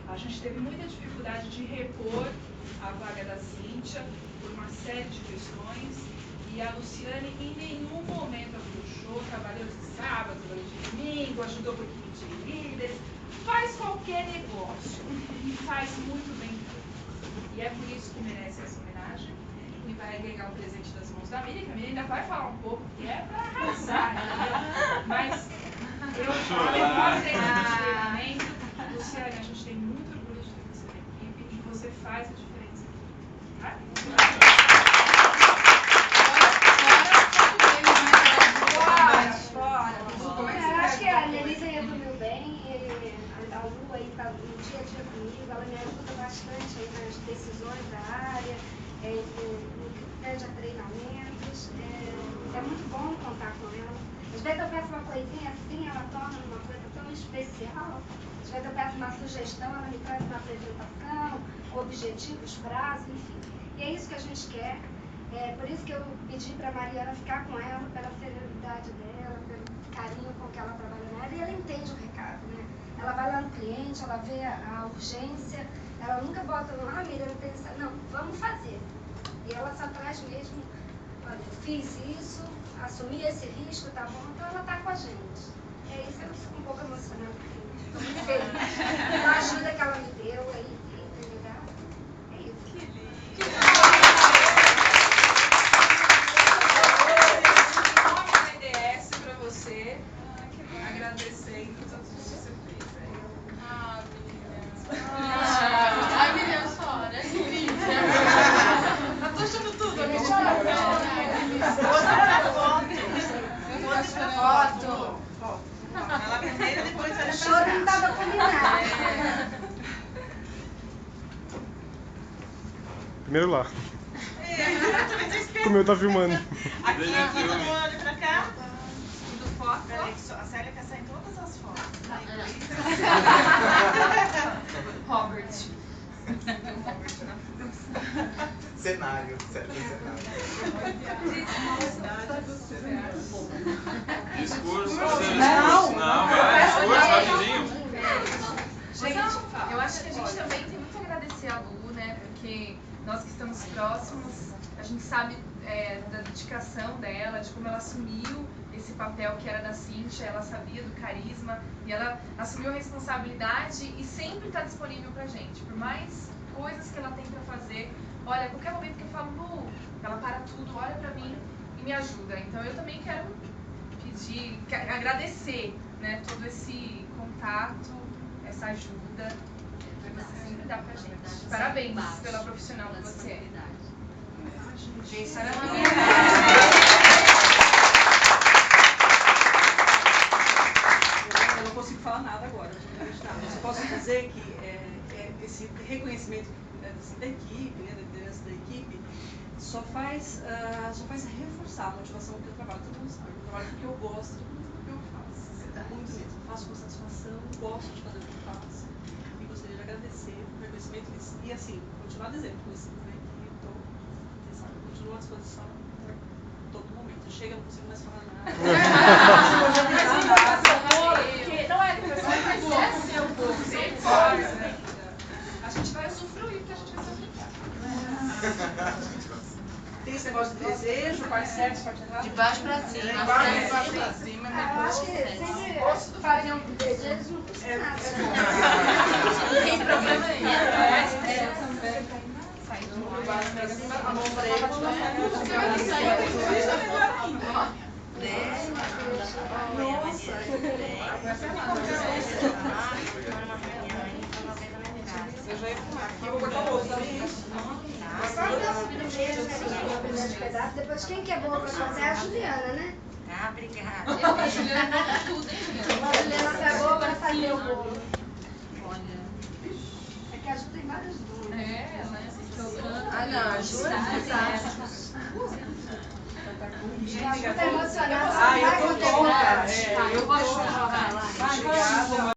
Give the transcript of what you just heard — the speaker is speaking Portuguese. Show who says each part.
Speaker 1: A gente teve muita dificuldade de repor a vaga da Cíntia por uma série de questões, e a Luciane em nenhum momento afrouxou, trabalhou de sábado, de domingo, ajudou com a equipe de líderes, faz qualquer negócio e faz muito bem feito. E é por isso que merece essa homenagem, e vai ganhar o presente das mãos da Miriam, que a Miriam ainda vai falar um pouco, que é para arrasar, entendeu? Mas eu posso ter extremamente. Luciane, a gente tem muito orgulho de ter você na equipe e você faz a diferença aqui. Tá?
Speaker 2: Eu acho que a Nelisa resumiu bem, a Lu aí está no dia a dia comigo, ela me ajuda bastante aí nas decisões da área, no que pede a treinamentos. É muito bom contar com ela. Às vezes eu peço uma coisinha assim, ela torna uma coisa tão especial. Às vezes eu peço uma sugestão, ela me traz uma apresentação, objetivos, prazos, enfim. E é isso que a gente quer. Por isso que eu pedi para a Mariana ficar com ela, pela serenidade dela, pelo carinho com que ela trabalha nela, e ela entende o recado, né? Ela vai lá no cliente, ela vê a urgência, ela nunca bota, Miriam, pensa, não, vamos fazer. E ela só traz mesmo, olha, eu fiz isso, assumi esse risco, tá bom, então ela tá com a gente. É isso, eu fico um pouco emocionada, estou muito feliz pela ajuda que ela me deu, entendeu? É isso. Que lindo!
Speaker 1: Você, agradecendo tudo que você fez.
Speaker 3: Ai, Miriam chora. Eu tô achando tudo.
Speaker 2: Mostra a foto.
Speaker 4: Ela primeiro, depois olha pra
Speaker 2: O choro não estava combinado.
Speaker 5: Primeiro lá. Como eu tá filmando.
Speaker 4: Aqui, todo mundo olha pra cá.
Speaker 1: Foto.
Speaker 4: A Célia quer sair em todas as fotos.
Speaker 1: Robert.
Speaker 6: Cenário, certo cenário.
Speaker 7: Discurso, não, vai, discurso, rapidinho.
Speaker 3: Gente, eu acho que a gente também tem muito a agradecer a Lu, né? Porque nós que estamos próximos, a gente sabe da dedicação dela, de como ela assumiu esse papel que era da Cíntia, ela sabia do carisma e ela assumiu a responsabilidade e sempre está disponível pra gente, por mais coisas que ela tem pra fazer. Olha, a qualquer momento que eu falo, Lu, ela para tudo, olha pra mim e me ajuda. Então eu também quero pedir, agradecer, né, todo esse contato, essa ajuda que você sempre dá pra gente. Parabéns pela profissional que você é.
Speaker 4: Eu não consigo falar nada agora, mas eu posso dizer que esse reconhecimento da equipe, né, da liderança da equipe, só faz reforçar a motivação que eu trabalho. Todo mundo sabe, eu trabalho porque eu gosto do que eu faço. Muito mesmo. Faço com satisfação, gosto de fazer o que eu faço. E gostaria de agradecer o reconhecimento e, assim, continuar dizendo com vocês, né, que eu continuo à disposição a todo momento. Chega, não consigo mais falar nada.
Speaker 1: Porque não é que você vai ser seu povo, você pode, né? A gente vai usufruir porque a gente vai se aplicar.
Speaker 4: Tem esse negócio de desejo, parte certa, parte errada?
Speaker 3: De baixo pra cima.
Speaker 4: De baixo pra cima.
Speaker 2: Eu acho que sempre fazer um desejo não custa nada.
Speaker 3: Não tem problema aí.
Speaker 4: Baixo pra cima, a mão pra ele. Eu já ia fumar aqui, vou botar o outro também.
Speaker 2: Depois quem que é boa pra fazer é a Juliana, né?
Speaker 8: Ah, obrigada.
Speaker 3: A Juliana conta tudo, hein, Juliana?
Speaker 2: A Juliana é boa pra fazer o bolo.
Speaker 3: Olha.
Speaker 2: É que a Ju tem vários dons.
Speaker 3: Ela é trocando.
Speaker 8: Ah, não, a Ju
Speaker 2: A Ju tá emocionada.
Speaker 4: Ah, eu tô tonta.
Speaker 3: Eu vou chorar lá.
Speaker 4: Obrigada.